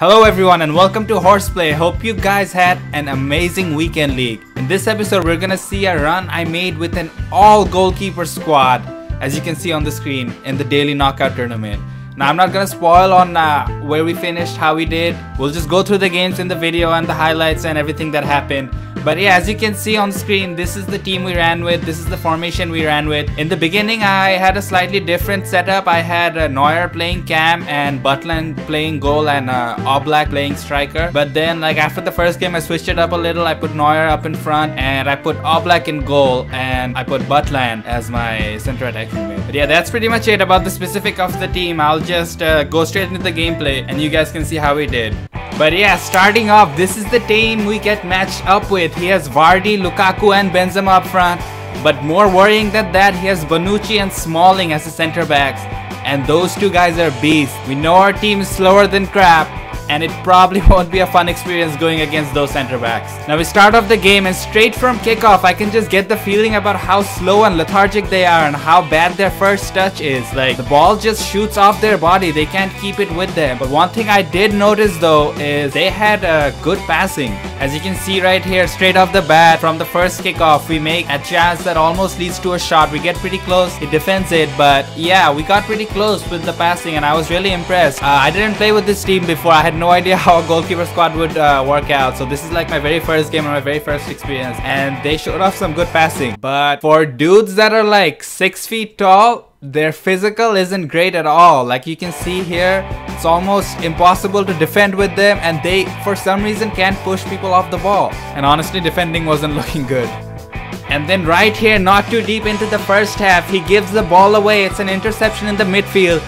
Hello everyone and welcome to Horseplay. Hope you guys had an amazing weekend league. In this episode we're gonna see a run I made with an all goalkeeper squad, as you can see on the screen, in the daily knockout tournament. Now I'm not gonna spoil on where we finished, how we did. We'll just go through the games in the video and the highlights and everything that happened. But yeah, as you can see on the screen, this is the team we ran with. This is the formation we ran with. In the beginning, I had a slightly different setup. I had Neuer playing cam and Butland playing goal and Oblak playing striker. But then, like after the first game, I switched it up a little. I put Neuer up in front and I put Oblak in goal and I put Butland as my center attacking mid. But yeah, that's pretty much it about the specific of the team. I'll just go straight into the gameplay and you guys can see how we did. But yeah, starting off, this is the team we get matched up with. He has Vardy, Lukaku and Benzema up front. But more worrying than that, he has Bonucci and Smalling as the center backs. And those two guys are beasts. We know our team is slower than crap, and it probably won't be a fun experience going against those center backs. Now we start off the game and straight from kickoff I can just get the feeling about how slow and lethargic they are and how bad their first touch is. Like the ball just shoots off their body, they can't keep it with them. But one thing I did notice though is they had good passing. As you can see right here, straight off the bat from the first kickoff we make a chance that almost leads to a shot. We get pretty close, he defends it, but yeah, we got pretty close with the passing and I was really impressed. I didn't play with this team before. I had no idea how a goalkeeper squad would work out, so this is like my very first game and my very first experience, and they showed off some good passing. But for dudes that are like 6 feet tall, their physical isn't great at all. Like you can see here, it's almost impossible to defend with them, and they for some reason can't push people off the ball, and honestly defending wasn't looking good. And then right here, not too deep into the first half, he gives the ball away. It's an interception in the midfield.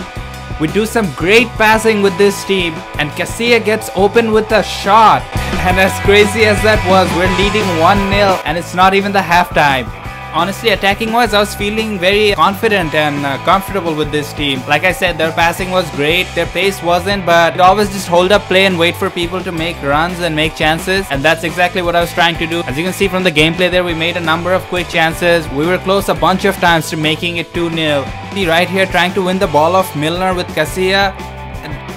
We do some great passing with this team and Casilla gets open with a shot. And as crazy as that was, we're leading 1-0 and it's not even the halftime. Honestly, attacking wise, I was feeling very confident and comfortable with this team. Like I said, their passing was great, their pace wasn't, but always just hold up play and wait for people to make runs and make chances. And that's exactly what I was trying to do. As you can see from the gameplay there, we made a number of quick chances. We were close a bunch of times to making it 2-0. Right here, trying to win the ball off Milner with Casilla.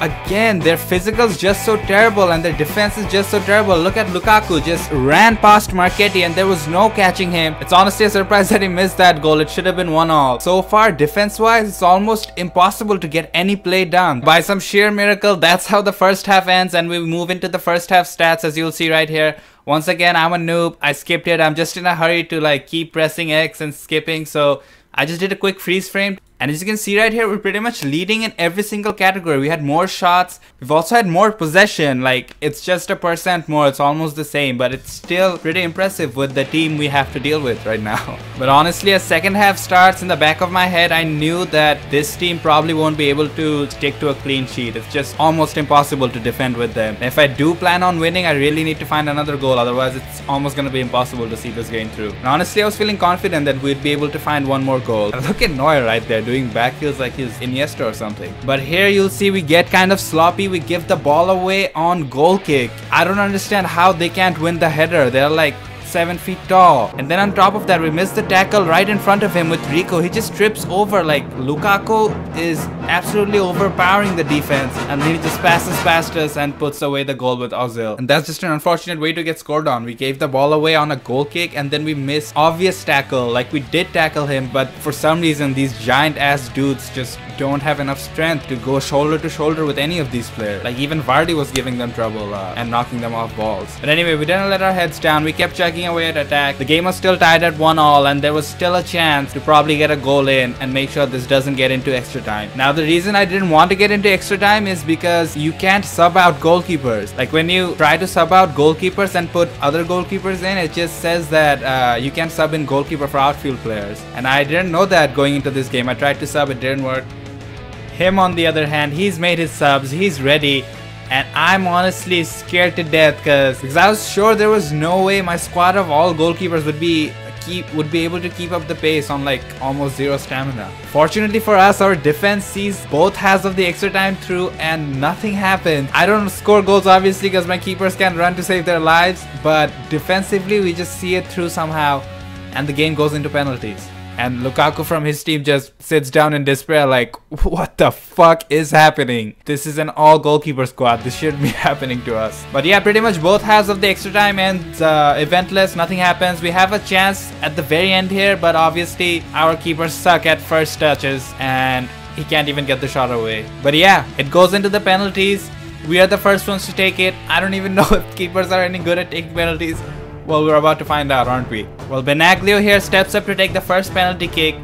Again, their physical's just so terrible and their defense is just so terrible. Look at Lukaku, just ran past Marchetti and there was no catching him. It's honestly a surprise that he missed that goal. It should have been 1-1. So far, defense-wise, it's almost impossible to get any play done. By some sheer miracle, that's how the first half ends and we move into the first half stats, as you'll see right here. Once again, I'm a noob. I skipped it. I'm just in a hurry to like keep pressing X and skipping, so I just did a quick freeze frame. And as you can see right here, we're pretty much leading in every single category. We had more shots. We've also had more possession. Like, it's just 1% more. It's almost the same. But it's still pretty impressive with the team we have to deal with right now. But honestly, as second half starts, in the back of my head, I knew that this team probably won't be able to stick to a clean sheet. It's just almost impossible to defend with them. If I do plan on winning, I really need to find another goal. Otherwise, it's almost going to be impossible to see this game through. And honestly, I was feeling confident that we'd be able to find one more goal. Look at Neuer right there, doing backfields like he's Iniesta or something. But here you'll see we get kind of sloppy. We give the ball away on goal kick. I don't understand how they can't win the header. They're like 7 feet tall. And then on top of that, we miss the tackle right in front of him with Rico. He just trips over. Like, Lukaku is absolutely overpowering the defense, and then he just passes past us and puts away the goal with Ozil. And that's just an unfortunate way to get scored on. We gave the ball away on a goal kick and then we missed obvious tackle. Like, we did tackle him, but for some reason these giant ass dudes just don't have enough strength to go shoulder to shoulder with any of these players. Like, even Vardy was giving them trouble and knocking them off balls. But anyway, we didn't let our heads down. We kept chugging away at attack. The game was still tied at 1-1 and there was still a chance to probably get a goal in and make sure this doesn't get into extra time. Now the reason I didn't want to get into extra time is because you can't sub out goalkeepers. Like, when you try to sub out goalkeepers and put other goalkeepers in, it just says that you can't sub in goalkeeper for outfield players. And I didn't know that going into this game. I tried to sub, it didn't work. Him on the other hand, he's made his subs, he's ready. And I'm honestly scared to death because I was sure there was no way my squad of all goalkeepers would be able to keep up the pace on like almost 0 stamina. Fortunately for us, our defense sees both halves of the extra time through and nothing happened. I don't score goals obviously because my keepers can't run to save their lives, but defensively we just see it through somehow and the game goes into penalties. And Lukaku from his team just sits down in despair like, what the fuck is happening? This is an all goalkeeper squad. This shouldn't be happening to us. But yeah, pretty much both halves of the extra time ends eventless. Nothing happens. We have a chance at the very end here, but obviously our keepers suck at first touches and he can't even get the shot away. But yeah, it goes into the penalties. We are the first ones to take it. I don't even know if keepers are any good at taking penalties. Well, we're about to find out, aren't we? Well, Benaglio here steps up to take the first penalty kick.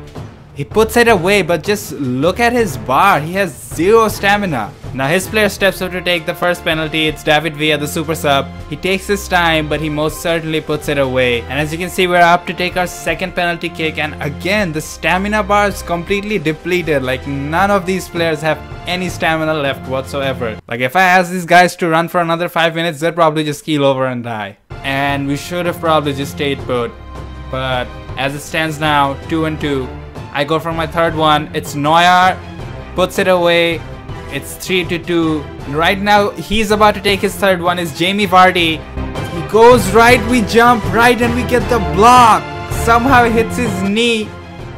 He puts it away, but just look at his bar. He has zero stamina. Now his player steps up to take the first penalty. It's David Villa, the super sub. He takes his time, but he most certainly puts it away. And as you can see, we're up to take our second penalty kick. And again, the stamina bar is completely depleted. Like, none of these players have any stamina left whatsoever. Like, if I ask these guys to run for another 5 minutes, they'll probably just keel over and die. And we should have probably just stayed put. But as it stands now, 2-2. I go for my third one. It's Neuer. Puts it away. It's 3-2. Right now, he's about to take his third one. Is Jamie Vardy. He goes right. We jump right and we get the block. Somehow it hits his knee.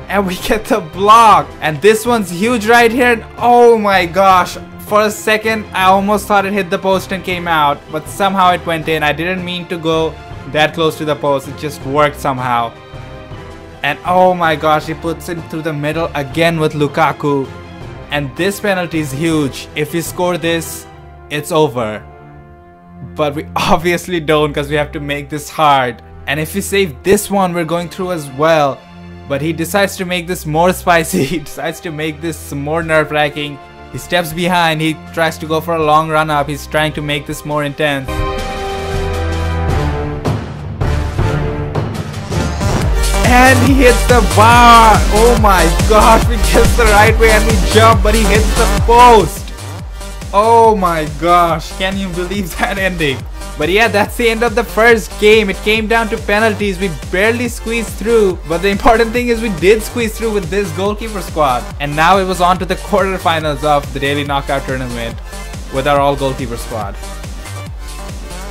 And we get the block. And this one's huge right here. And oh my gosh. For a second, I almost thought it hit the post and came out, but somehow it went in. I didn't mean to go that close to the post. It just worked somehow. And oh my gosh, he puts it through the middle again with Lukaku. And this penalty is huge. If we score this, it's over. But we obviously don't, because we have to make this hard. And if we save this one, we're going through as well. But he decides to make this more spicy. He decides to make this more nerve-wracking. He steps behind, he tries to go for a long run up, he's trying to make this more intense. And he hits the bar! Oh my gosh, we get the right way and we jump, but he hits the post! Oh my gosh, can you believe that ending? But yeah, that's the end of the first game. It came down to penalties. We barely squeezed through. But the important thing is we did squeeze through with this goalkeeper squad. And now it was on to the quarterfinals of the daily knockout tournament with our all goalkeeper squad.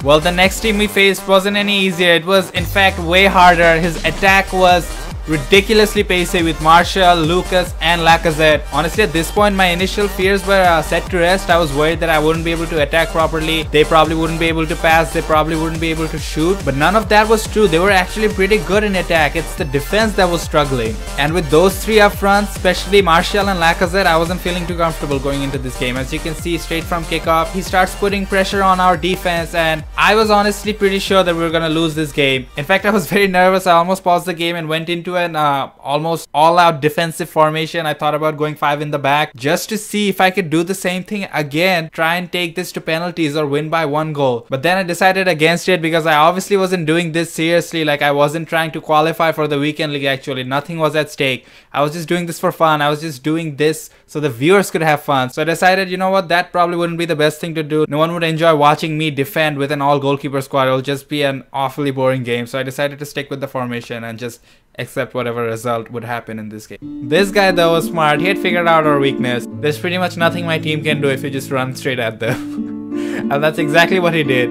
Well, the next team we faced wasn't any easier. It was in fact way harder. His attack was ridiculously pacey with Martial, Lucas and Lacazette. Honestly, at this point my initial fears were set to rest. I was worried that I wouldn't be able to attack properly. They probably wouldn't be able to pass. They probably wouldn't be able to shoot. But none of that was true. They were actually pretty good in attack. It's the defense that was struggling. And with those three up front, especially Martial and Lacazette, I wasn't feeling too comfortable going into this game. As you can see, straight from kickoff, he starts putting pressure on our defense, and I was honestly pretty sure that we were gonna lose this game. In fact, I was very nervous. I almost paused the game and went into an almost all-out defensive formation. I thought about going 5 in the back just to see if I could do the same thing again, try and take this to penalties or win by 1 goal. But then I decided against it because I obviously wasn't doing this seriously. Like, I wasn't trying to qualify for the weekend league. Actually, nothing was at stake. I was just doing this for fun. I was just doing this so the viewers could have fun. So I decided, you know what, that probably wouldn't be the best thing to do. No one would enjoy watching me defend with an all goalkeeper squad. It will just be an awfully boring game. So I decided to stick with the formation and just accept whatever result would happen in this game. This guy though was smart. He had figured out our weakness. There's pretty much nothing my team can do if you just run straight at them. And that's exactly what he did.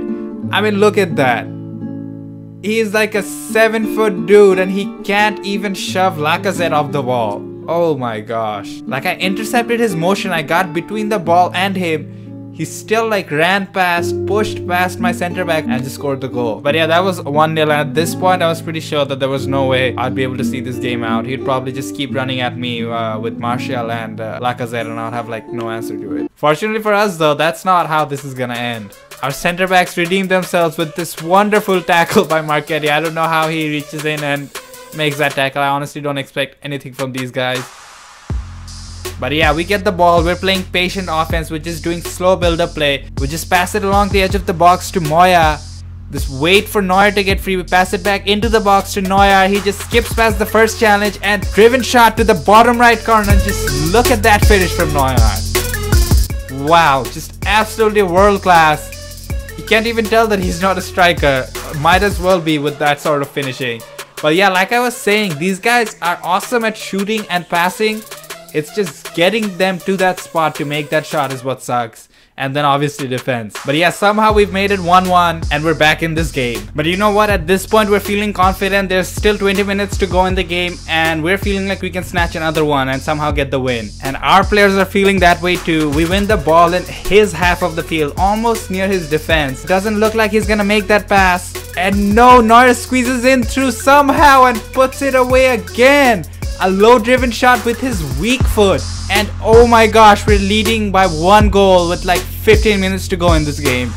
I mean, look at that. He's like a 7-foot dude and he can't even shove Lacazette off the wall. Oh my gosh. Like, I intercepted his motion. I got between the ball and him. He still like ran past, pushed past my center back and just scored the goal. But yeah, that was 1-0, and at this point I was pretty sure that there was no way I'd be able to see this game out. He'd probably just keep running at me with Martial and Lacazette, and I'd have like no answer to it. Fortunately for us though, that's not how this is gonna end. Our center backs redeemed themselves with this wonderful tackle by Marchetti. I don't know how he reaches in and makes that tackle. I honestly don't expect anything from these guys. But yeah, we get the ball. We're playing patient offense. We're just doing slow build-up play. We just pass it along the edge of the box to Moya. Just wait for Neuer to get free. We pass it back into the box to Neuer. He just skips past the first challenge and driven shot to the bottom right corner. Just look at that finish from Neuer. Wow, just absolutely world class. You can't even tell that he's not a striker. Might as well be with that sort of finishing. But yeah, like I was saying, these guys are awesome at shooting and passing. It's just getting them to that spot to make that shot is what sucks. and then obviously defense. But yeah, somehow we've made it 1-1 and we're back in this game. But you know what, at this point we're feeling confident. There's still 20 minutes to go in the game and we're feeling like we can snatch another one and somehow get the win. And our players are feeling that way too. We win the ball in his half of the field, almost near his defense. Doesn't look like he's gonna make that pass. And no, Neuer squeezes in through somehow and puts it away again. A low driven shot with his weak foot. And oh my gosh, we're leading by 1 goal with like 15 minutes to go in this game.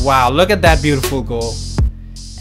Wow, look at that beautiful goal.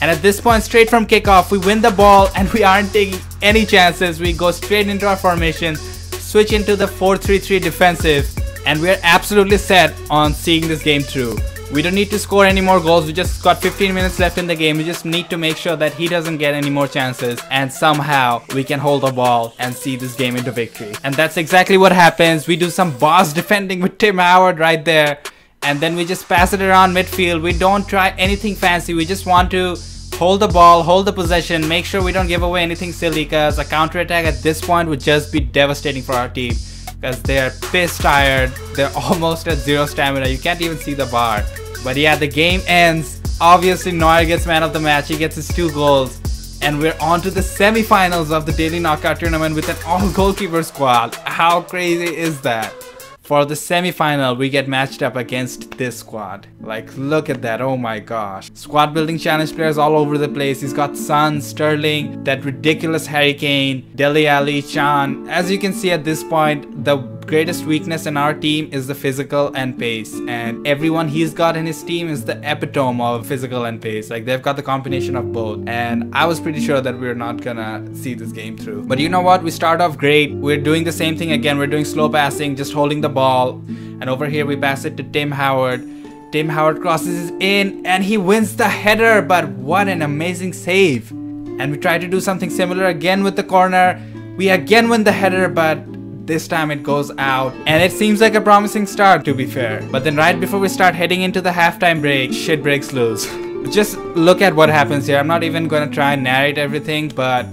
And at this point, straight from kickoff, we win the ball and we aren't taking any chances. We go straight into our formation, switch into the 4-3-3 defensive, and we're absolutely set on seeing this game through. We don't need to score any more goals. We just got 15 minutes left in the game. We just need to make sure that he doesn't get any more chances, and somehow we can hold the ball and see this game into victory. And that's exactly what happens. We do some boss defending with Tim Howard right there, and then we just pass it around midfield. We don't try anything fancy. We just want to hold the ball, hold the possession, make sure we don't give away anything silly, because a counter-attack at this point would just be devastating for our team, because they're piss tired. They're almost at 0 stamina. You can't even see the bar. But yeah, the game ends. Obviously Neuer gets man of the match. He gets his 2 goals, and we're on to the semi-finals of the daily knockout tournament with an all goalkeeper squad. How crazy is that? For the semi-final, we get matched up against this squad. Like, look at that. Oh my gosh. Squad building challenge players all over the place. He's got Son, Sterling, that ridiculous Harry Kane, Dele Alli, Chan. As you can see at this point, the greatest weakness in our team is the physical and pace. And everyone he's got in his team is the epitome of physical and pace. Like, they've got the combination of both. And I was pretty sure that we're not gonna see this game through. But you know what? We start off great. We're doing the same thing again. We're doing slow passing, just holding the ball. And over here we pass it to Tim Howard. Tim Howard crosses in and he wins the header, but what an amazing save. And we try to do something similar again with the corner. We again win the header, but this time it goes out. And it seems like a promising start, to be fair. But then right before we start heading into the halftime break, shit breaks loose. Just look at what happens here. I'm not even gonna try and narrate everything, but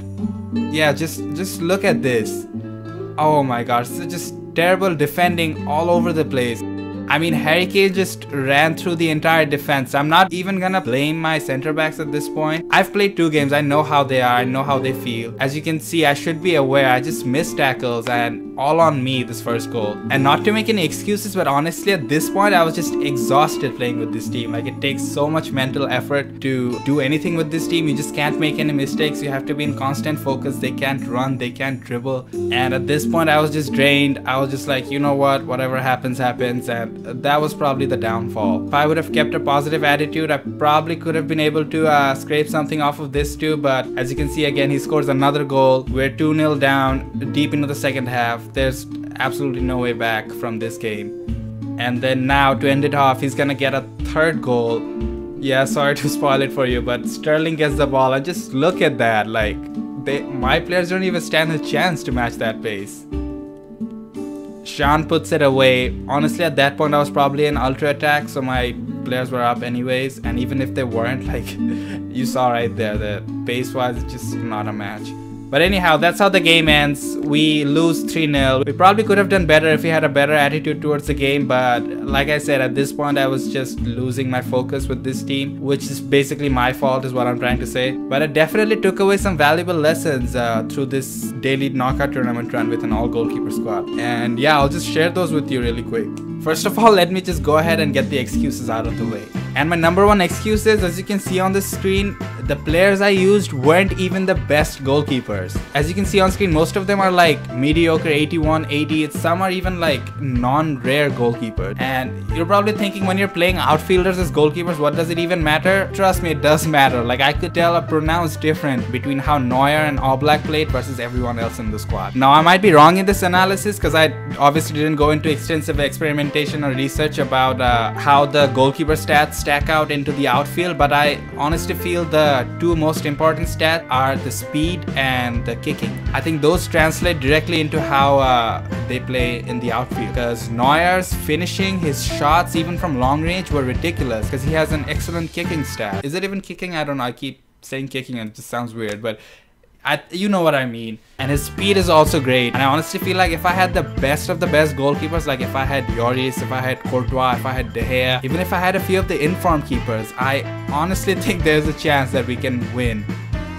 yeah, just look at this. Oh my gosh, this is just terrible defending all over the place. I mean, Harry Kane just ran through the entire defense. I'm not even gonna blame my center backs at this point. I've played 2 games. I know how they are. I know how they feel. As you can see, I should be aware. I just missed tackles and all on me this first goal. And not to make any excuses, but honestly at this point I was just exhausted playing with this team. Like, it takes so much mental effort to do anything with this team. You just can't make any mistakes. You have to be in constant focus. They can't run. They can't dribble. And at this point I was just drained. I was just like, you know what? Whatever happens, happens. And that was probably the downfall. If I would have kept a positive attitude, I probably could have been able to scrape something off of this too. But as you can see, again, he scores another goal. We're 2-0 down deep into the second half. There's absolutely no way back from this game. And then now to end it off, he's gonna get a 3rd goal. Yeah, sorry to spoil it for you, but Sterling gets the ball and just look at that. Like, my players don't even stand a chance to match that pace. Sean puts it away. Honestly, at that point I was probably in ultra attack, so my players were up anyways. And even if they weren't, like, you saw right there, the pace wise it's just not a match. But anyhow, that's how the game ends. We lose 3-0. We probably could have done better if we had a better attitude towards the game, but like I said, at this point I was just losing my focus with this team, which is basically my fault is what I'm trying to say. But I definitely took away some valuable lessons through this daily knockout tournament run with an all goalkeeper squad. And yeah, I'll just share those with you really quick. First of all, let me just go ahead and get the excuses out of the way. And my number 1 excuse is, as you can see on the screen, the players I used weren't even the best goalkeepers. As you can see on screen, most of them are like mediocre, 81, 80. Some are even like non-rare goalkeepers. And you're probably thinking, when you're playing outfielders as goalkeepers, what does it even matter? Trust me, it does matter. Like, I could tell a pronounced difference between how Neuer and Oblak played versus everyone else in the squad. Now, I might be wrong in this analysis because I obviously didn't go into extensive experimentation or research about how the goalkeeper stats stack out into the outfield, but I honestly feel the 2 most important stats are the speed and the kicking. I think those translate directly into how they play in the outfield, because Neuer's finishing, his shots even from long range were ridiculous because he has an excellent kicking stat. Is it even kicking? I don't know. I keep saying kicking and it just sounds weird, but You know what I mean. And his speed is also great. And I honestly feel like if I had the best of the best goalkeepers, like if I had Lloris, if I had Courtois, if I had De Gea, even if I had a few of the informed keepers, I honestly think there's a chance that we can win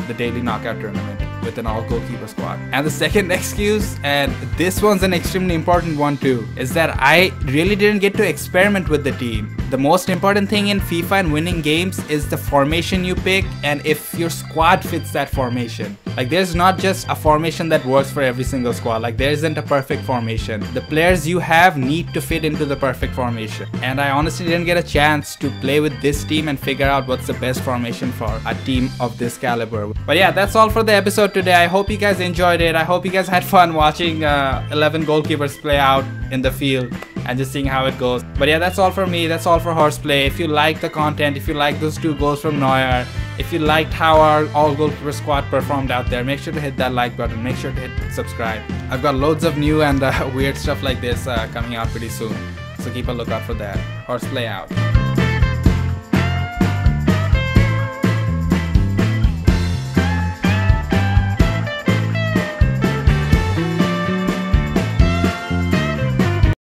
the daily knockout tournament with an all goalkeeper squad. And the second excuse, and this one's an extremely important one too, is that I really didn't get to experiment with the team. The most important thing in FIFA and winning games is the formation you pick and if your squad fits that formation. Like there's not just a formation that works for every single squad. Like there isn't a perfect formation. The players you have need to fit into the perfect formation. And I honestly didn't get a chance to play with this team and figure out what's the best formation for a team of this caliber. But yeah, that's all for the episode today. I hope you guys enjoyed it. I hope you guys had fun watching 11 goalkeepers play out in the field and just seeing how it goes. But yeah, that's all for me. That's all for Horseplay. If you like the content, if you like those 2 goals from Neuer, if you liked how our all goalkeeper squad performed out there, make sure to hit that like button. Make sure to hit subscribe. I've got loads of new and weird stuff like this coming out pretty soon. So keep a lookout for that. Horseplay out.